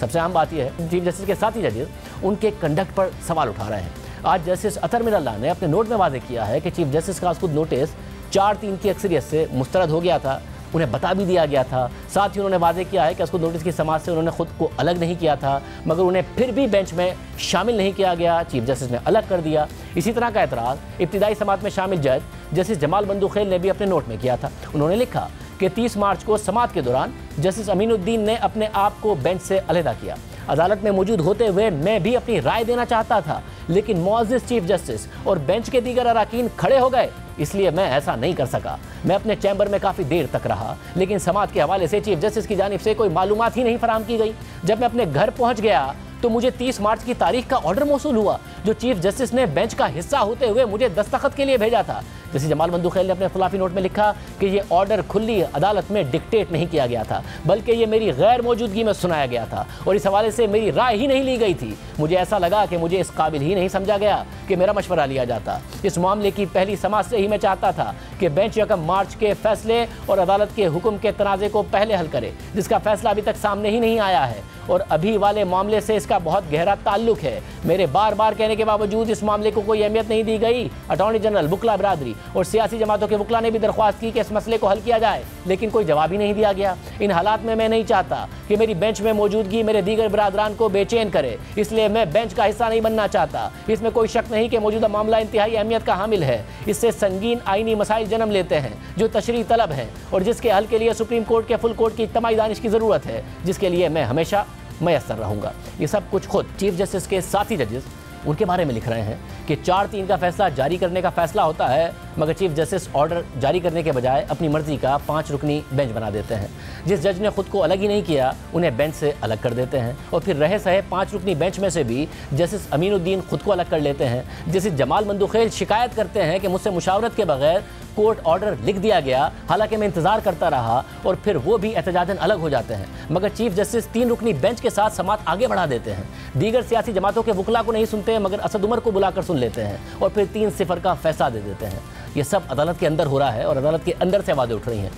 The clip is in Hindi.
सबसे आम बात यह है चीफ जस्टिस के साथी जजेस उनके कंडक्ट पर सवाल उठा रहे हैं। आज जस्टिस अतर मिरल्ला ने अपने नोट में वादे किया है कि चीफ जस्टिस का खुद नोटिस 4-3 की अक्सरियत से मुस्तरद हो गया था, उन्हें बता भी दिया गया था। साथ ही उन्होंने वादे किया है कि उसको नोटिस की समाज से उन्होंने खुद को अलग नहीं किया था, मगर उन्हें फिर भी बेंच में शामिल नहीं किया गया, चीफ जस्टिस ने अलग कर दिया। इसी तरह का एतराज़ इब्तिदाई समात में शामिल जज जस्टिस जमाल बंदूखेल ने भी अपने नोट में किया था। उन्होंने लिखा कि 30 मार्च को समात के दौरान जस्टिस अमीनुद्दीन ने अपने आप को बेंच से अलहदा किया। अदालत में मौजूद होते हुए मैं भी अपनी राय देना चाहता था, लेकिन मुअज़्ज़िज़ चीफ जस्टिस और बेंच के दीगर अराकीन खड़े हो गए, इसलिए मैं ऐसा नहीं कर सका। मैं अपने चैम्बर में काफ़ी देर तक रहा, लेकिन समात के हवाले से चीफ जस्टिस की जानिब से कोई मालूमात ही नहीं फराहम की गई। जब मैं अपने घर पहुंच गया तो मुझे 30 मार्च की तारीख का ऑर्डर मौसूल हुआ, जो चीफ जस्टिस ने बेंच का हिस्सा होते हुए मुझे दस्तखत के लिए भेजा था। जैसे जमाल बंदूखेल ने अपने खिलाफी नोट में लिखा कि ये ऑर्डर खुली अदालत में डिक्टेट नहीं किया गया था, बल्कि ये मेरी गैर मौजूदगी में सुनाया गया था और इस हवाले से मेरी राय ही नहीं ली गई थी। मुझे ऐसा लगा कि मुझे इस काबिल ही नहीं समझा गया कि मेरा मशवरा लिया जाता। इस मामले की पहली समात से ही मैं चाहता था कि बेंच 1 मार्च के फैसले और अदालत के हुक्म के तनाज़े को पहले हल करे, जिसका फैसला अभी तक सामने ही नहीं आया है और अभी वाले मामले से इसका बहुत गहरा ताल्लुक है। मेरे बार बार कहने के बावजूद इस मामले को कोई अहमियत नहीं दी गई। अटॉर्नी जनरल, वकला बरादरी और सियासी जमातों के वकला ने भी दरख्वास्त की कि इस मसले को हल किया जाए, लेकिन कोई जवाब ही नहीं दिया गया। इन हालात में मैं नहीं चाहता कि मेरी बेंच में मौजूदगी मेरे दीगर बरादरान को बेचैन करे, इसलिए मैं बेंच का हिस्सा नहीं बनना चाहता। इसमें कोई शक नहीं कि मौजूदा मामला इंतहाई अहमियत का हामिल है। इससे संगीन आईनी मसाइल जन्म लेते हैं जो तशरीह तलब हैं और जिसके हल के लिए सुप्रीम कोर्ट के फुल कोर्ट की इज्तिमाई दानिश की ज़रूरत है, जिसके लिए मैं हमेशा मैसर रहूँगा। ये सब कुछ खुद चीफ जस्टिस के साथी जजेस उनके बारे में लिख रहे हैं कि 4-3 का फैसला जारी करने का फैसला होता है, मगर चीफ जस्टिस ऑर्डर जारी करने के बजाय अपनी मर्जी का 5 रुकनी बेंच बना देते हैं। जिस जज ने खुद को अलग ही नहीं किया उन्हें बेंच से अलग कर देते हैं और फिर रहे सहे 5 रुकनी बेंच में से भी जस्टिस अमीनुद्दीन खुद को अलग कर लेते हैं। जस्टिस जमाल बंदूखेल शिकायत करते हैं कि मुझसे मुशावरत के बगैर कोर्ट ऑर्डर लिख दिया गया, हालांकि मैं इंतजार करता रहा, और फिर वो भी एहतजाजन अलग हो जाते हैं। मगर चीफ जस्टिस 3 रुकनी बेंच के साथ समात आगे बढ़ा देते हैं। दीगर सियासी जमातों के वकला को नहीं सुनते, मगर असद उमर को बुलाकर सुन लेते हैं और फिर 3-0 का फैसला दे देते हैं। ये सब अदालत के अंदर हो रहा है और अदालत के अंदर से आवाज़ें उठ रही हैं।